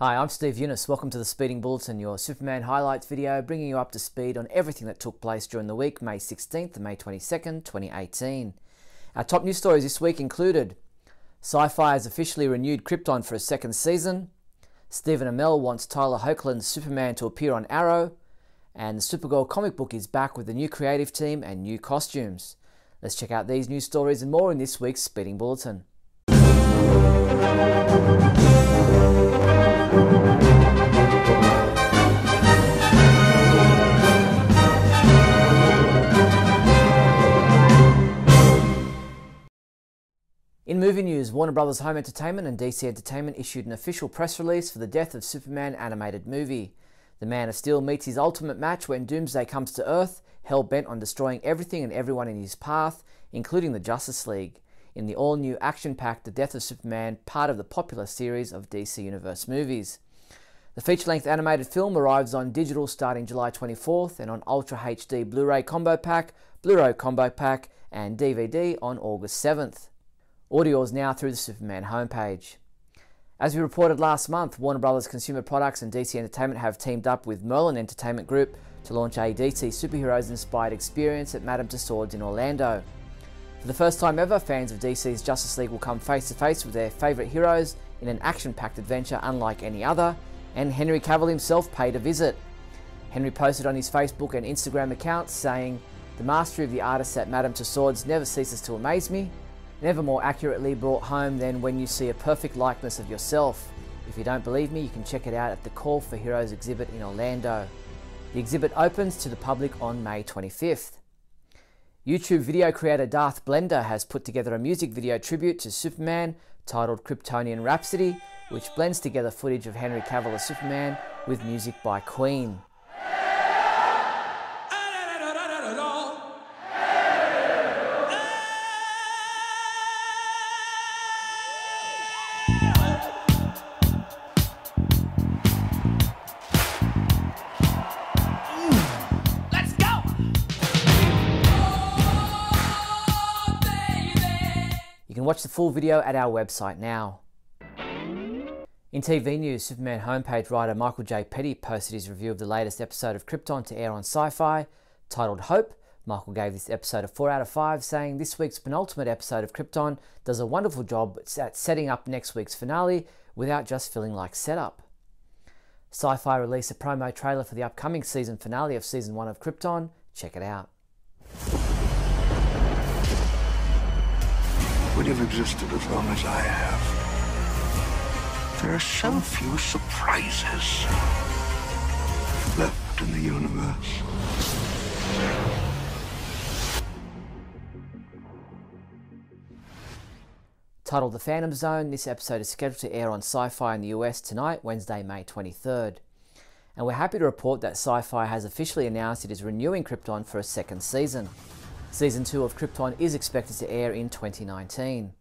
Hi, I'm Steve Younis. Welcome to the Speeding Bulletin, your Superman highlights video, bringing you up to speed on everything that took place during the week, May 16th to May 22nd, 2018. Our top news stories this week included Sci-Fi has officially renewed Krypton for a second season, Steve and Amell wants Tyler Hoechlin's Superman to appear on Arrow, and the Supergirl comic book is back with a new creative team and new costumes. Let's check out these news stories and more in this week's Speeding Bulletin. In movie news, Warner Bros. Home Entertainment and DC Entertainment issued an official press release for the Death of Superman animated movie. The Man of Steel meets his ultimate match when Doomsday comes to Earth, hell-bent on destroying everything and everyone in his path, including the Justice League, in the all-new action-packed The Death of Superman, part of the popular series of DC Universe movies. The feature-length animated film arrives on digital starting July 24th and on Ultra HD Blu-ray Combo Pack, Blu-ray Combo Pack and DVD on August 7th. Audio is now through the Superman homepage. As we reported last month, Warner Bros. Consumer Products and DC Entertainment have teamed up with Merlin Entertainment Group to launch a DC superheroes-inspired experience at Madame Tussauds in Orlando. For the first time ever, fans of DC's Justice League will come face-to-face with their favourite heroes in an action-packed adventure unlike any other, and Henry Cavill himself paid a visit. Henry posted on his Facebook and Instagram accounts saying, "The mastery of the artists at Madame Tussauds never ceases to amaze me. Never more accurately brought home than when you see a perfect likeness of yourself. If you don't believe me, you can check it out at the Call for Heroes exhibit in Orlando." The exhibit opens to the public on May 25th. YouTube video creator Darth Blender has put together a music video tribute to Superman titled Kryptonian Rhapsody, which blends together footage of Henry Cavill as Superman with music by Queen. You can watch the full video at our website now. In TV news, Superman homepage writer Michael J. Petty posted his review of the latest episode of Krypton to air on Sci-Fi. Titled Hope, Michael gave this episode a 4 out of 5, saying this week's penultimate episode of Krypton does a wonderful job at setting up next week's finale without just feeling like setup. Sci-Fi released a promo trailer for the upcoming season finale of Season 1 of Krypton. Check it out. When you've existed as long as I have, there are so few surprises left in the universe. Titled The Phantom Zone, this episode is scheduled to air on Sci-Fi in the US tonight, Wednesday, May 23rd. And we're happy to report that Sci-Fi has officially announced it is renewing Krypton for a second season. Season 2 of Krypton is expected to air in 2019.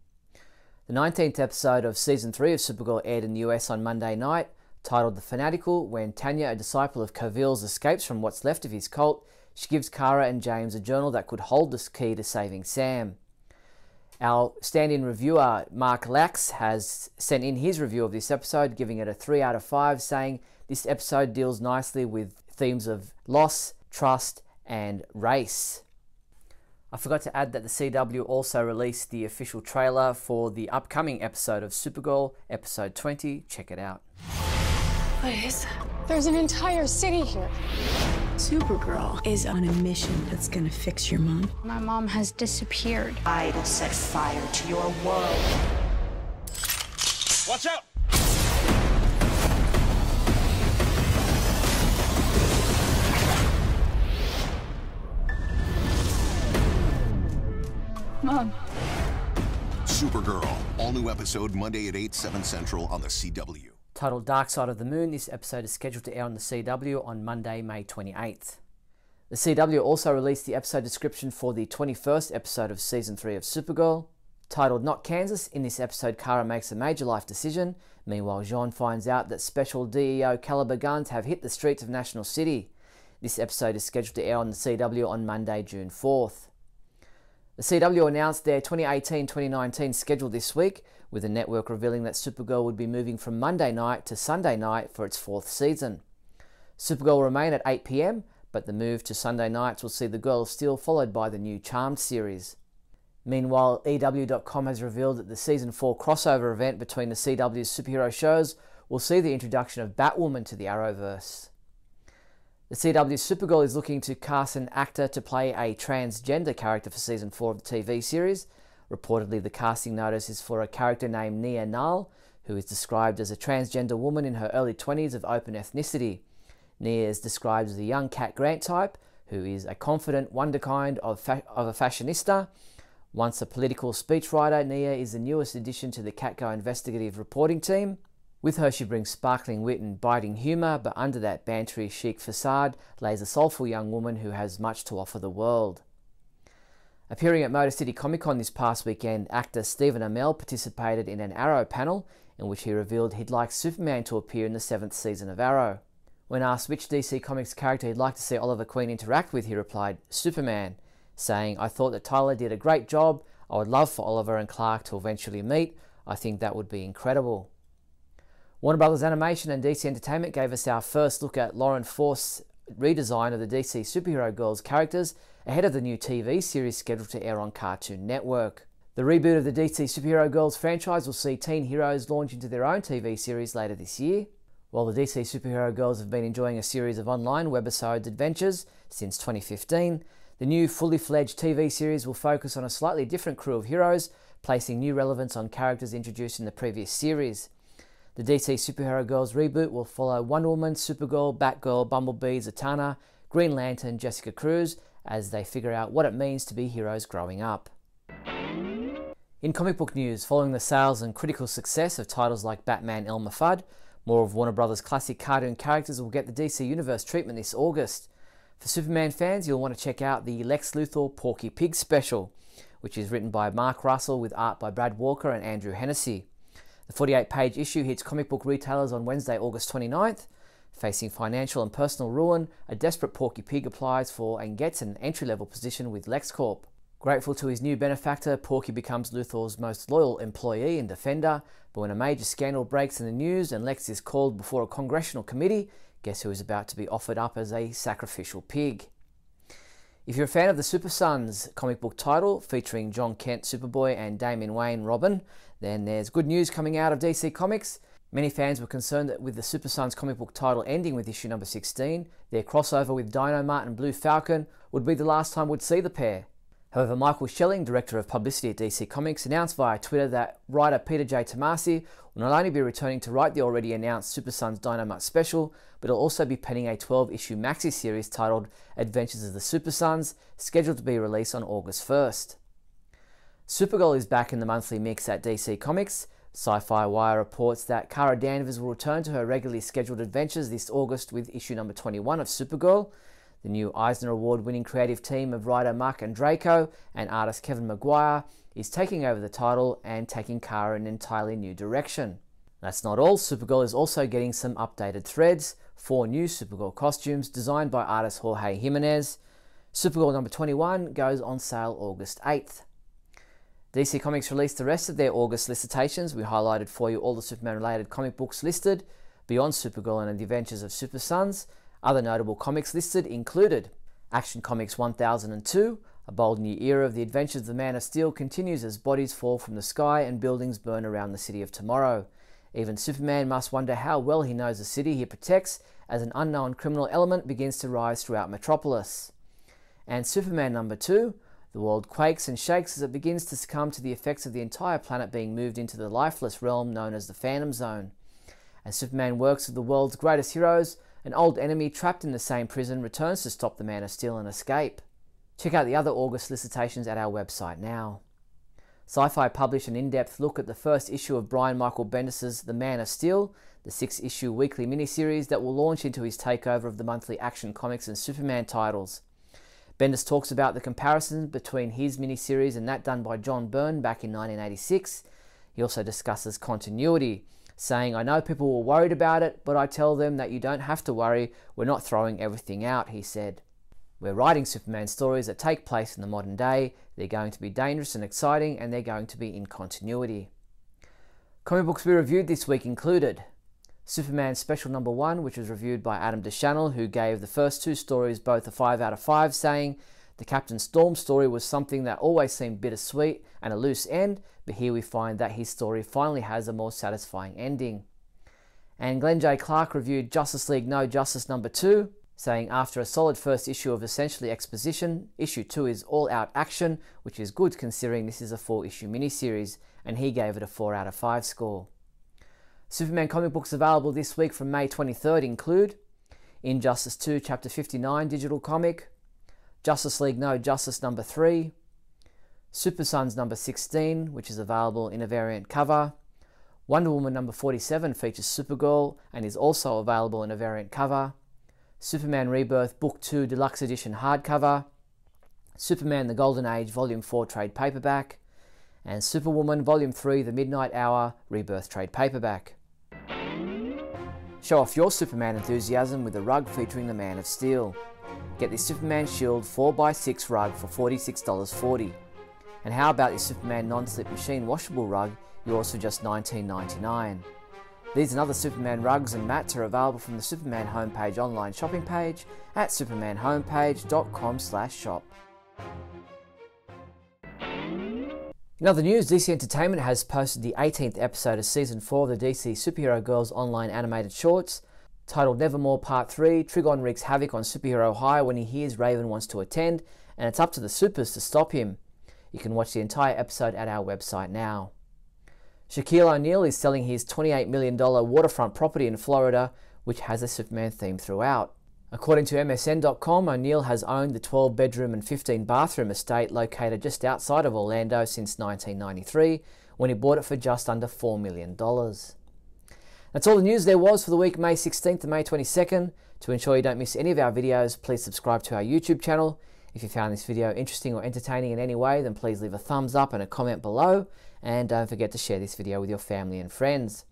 The 19th episode of Season 3 of Supergirl aired in the US on Monday night, titled The Fanatical, when Tanya, a disciple of Coville's, escapes from what's left of his cult. She gives Kara and James a journal that could hold the key to saving Sam. Our stand-in reviewer, Mark Lax, has sent in his review of this episode, giving it a 3 out of 5, saying this episode deals nicely with themes of loss, trust, and race. I forgot to add that the CW also released the official trailer for the upcoming episode of Supergirl, episode 20. Check it out. What is that? There's an entire city here. Supergirl is on a mission that's gonna fix your mom. My mom has disappeared. I will set fire to your world. Watch out! Mom. Supergirl, all new episode Monday at 8, 7 Central on the CW. Titled Dark Side of the Moon, this episode is scheduled to air on the CW on Monday, May 28th. The CW also released the episode description for the 21st episode of Season 3 of Supergirl. Titled Not Kansas, in this episode Kara makes a major life decision. Meanwhile, Jean finds out that special DEO caliber guns have hit the streets of National City. This episode is scheduled to air on the CW on Monday, June 4th. The The CW announced their 2018-2019 schedule this week, with the network revealing that Supergirl would be moving from Monday night to Sunday night for its 4th season. Supergirl will remain at 8 PM, but the move to Sunday nights will see the Girl of Steel followed by the new Charmed series. Meanwhile, EW.com has revealed that the Season 4 crossover event between the CW's superhero shows will see the introduction of Batwoman to the Arrowverse. The CW's Supergirl is looking to cast an actor to play a transgender character for Season 4 of the TV series. Reportedly, the casting notice is for a character named Nia Null, who is described as a transgender woman in her early 20s of open ethnicity. Nia is described as a young Cat Grant type, who is a confident wonderkind of a fashionista. Once a political speechwriter, Nia is the newest addition to the Catgo investigative reporting team. With her, she brings sparkling wit and biting humour, but under that bantery chic facade lays a soulful young woman who has much to offer the world. Appearing at Motor City Comic Con this past weekend, actor Stephen Amell participated in an Arrow panel in which he revealed he'd like Superman to appear in the 7th season of Arrow. When asked which DC Comics character he'd like to see Oliver Queen interact with, he replied, "Superman," saying, "I thought that Tyler did a great job. I would love for Oliver and Clark to eventually meet. I think that would be incredible." Warner Brothers Animation and DC Entertainment gave us our first look at Lauren Faust's redesign of the DC Superhero Girls characters ahead of the new TV series scheduled to air on Cartoon Network. The reboot of the DC Superhero Girls franchise will see teen heroes launch into their own TV series later this year. While the DC Superhero Girls have been enjoying a series of online webisodes adventures since 2015, the new fully fledged TV series will focus on a slightly different crew of heroes, placing new relevance on characters introduced in the previous series. The DC Superhero Girls reboot will follow Wonder Woman, Supergirl, Batgirl, Bumblebee, Zatanna, Green Lantern, Jessica Cruz, as they figure out what it means to be heroes growing up. In comic book news, following the sales and critical success of titles like Batman Elmer Fudd, more of Warner Brothers' classic cartoon characters will get the DC Universe treatment this August. For Superman fans, you'll want to check out the Lex Luthor Porky Pig special, which is written by Mark Russell with art by Brad Walker and Andrew Hennessy. The 48-page issue hits comic book retailers on Wednesday, August 29th. Facing financial and personal ruin, a desperate Porky Pig applies for and gets an entry-level position with LexCorp. Grateful to his new benefactor, Porky becomes Luthor's most loyal employee and defender, but when a major scandal breaks in the news and Lex is called before a congressional committee, guess who is about to be offered up as a sacrificial pig? If you're a fan of the Super Sons comic book title, featuring John Kent Superboy and Damian Wayne Robin, then there's good news coming out of DC Comics. Many fans were concerned that with the Super Sons comic book title ending with issue number 16, their crossover with Dynamite and Blue Falcon would be the last time we'd see the pair. However, Michael Schelling, Director of Publicity at DC Comics, announced via Twitter that writer Peter J. Tomasi will not only be returning to write the already announced Super Sons Dynamite special, but he'll also be penning a 12-issue maxi series titled Adventures of the Super Sons, scheduled to be released on August 1st. Supergirl is back in the monthly mix at DC Comics. Sci-Fi Wire reports that Kara Danvers will return to her regularly scheduled adventures this August with issue number 21 of Supergirl. The new Eisner Award-winning creative team of writer Mark Andreyko and artist Kevin Maguire is taking over the title and taking Kara in an entirely new direction. That's not all. Supergirl is also getting some updated threads, 4 new Supergirl costumes designed by artist Jorge Jimenez. Supergirl number 21 goes on sale August 8th. DC Comics released the rest of their August licitations. We highlighted for you all the Superman-related comic books listed, beyond Supergirl and the Adventures of Super Sons. Other notable comics listed included Action Comics 1002, a bold new era of the adventures of the Man of Steel continues as bodies fall from the sky and buildings burn around the city of tomorrow. Even Superman must wonder how well he knows the city he protects as an unknown criminal element begins to rise throughout Metropolis. And Superman number 2, the world quakes and shakes as it begins to succumb to the effects of the entire planet being moved into the lifeless realm known as the Phantom Zone. As Superman works with the world's greatest heroes, an old enemy trapped in the same prison returns to stop the Man of Steel and escape. Check out the other August licitations at our website now. Sci-Fi published an in-depth look at the first issue of Brian Michael Bendis' The Man of Steel, the 6-issue weekly miniseries that will launch into his takeover of the monthly Action Comics and Superman titles. Bendis talks about the comparison between his miniseries and that done by John Byrne back in 1986. He also discusses continuity, saying, "I know people were worried about it, but I tell them that you don't have to worry, we're not throwing everything out," he said. We're writing Superman stories that take place in the modern day. They're going to be dangerous and exciting, and they're going to be in continuity. Comic books we reviewed this week included Superman Special Number 1, which was reviewed by Adam DeChannel, who gave the first 2 stories both a 5 out of 5, saying the Captain Storm story was something that always seemed bittersweet and a loose end, but here we find that his story finally has a more satisfying ending. And Glenn J. Clark reviewed Justice League No Justice Number 2, saying after a solid first issue of essentially exposition, issue 2 is all-out action, which is good considering this is a 4-issue miniseries, and he gave it a 4 out of 5 score. Superman comic books available this week from May 23rd include Injustice 2 Chapter 59 digital comic, Justice League No Justice Number 3, Super Sons Number 16, which is available in a variant cover, Wonder Woman Number 47 features Supergirl and is also available in a variant cover, Superman Rebirth Book 2 Deluxe Edition hardcover, Superman The Golden Age Volume 4 trade paperback, and Superwoman Volume 3 The Midnight Hour Rebirth trade paperback. Show off your Superman enthusiasm with a rug featuring the Man of Steel. Get this Superman Shield 4x6 rug for $46.40. And how about this Superman non-slip machine washable rug, yours for just $19.99. These and other Superman rugs and mats are available from the Superman homepage online shopping page at supermanhomepage.com/shop. In other news, DC Entertainment has posted the 18th episode of Season 4 of the DC Superhero Girls online animated shorts, titled Nevermore Part 3. Trigon wreaks havoc on Superhero High when he hears Raven wants to attend, and it's up to the Supers to stop him. You can watch the entire episode at our website now. Shaquille O'Neal is selling his $28 million waterfront property in Florida, which has a Superman theme throughout. According to MSN.com, O'Neal has owned the 12-bedroom and 15-bathroom estate located just outside of Orlando since 1993, when he bought it for just under $4 million. That's all the news there was for the week May 16th to May 22nd. To ensure you don't miss any of our videos, please subscribe to our YouTube channel. If you found this video interesting or entertaining in any way, then please leave a thumbs up and a comment below. And don't forget to share this video with your family and friends.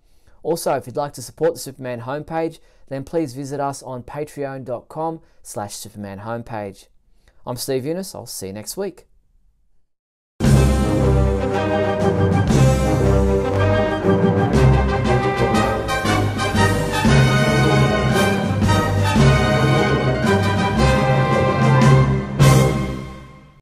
Also, if you'd like to support the Superman homepage, then please visit us on patreon.com/Superman homepage. I'm Steve Younis. I'll see you next week.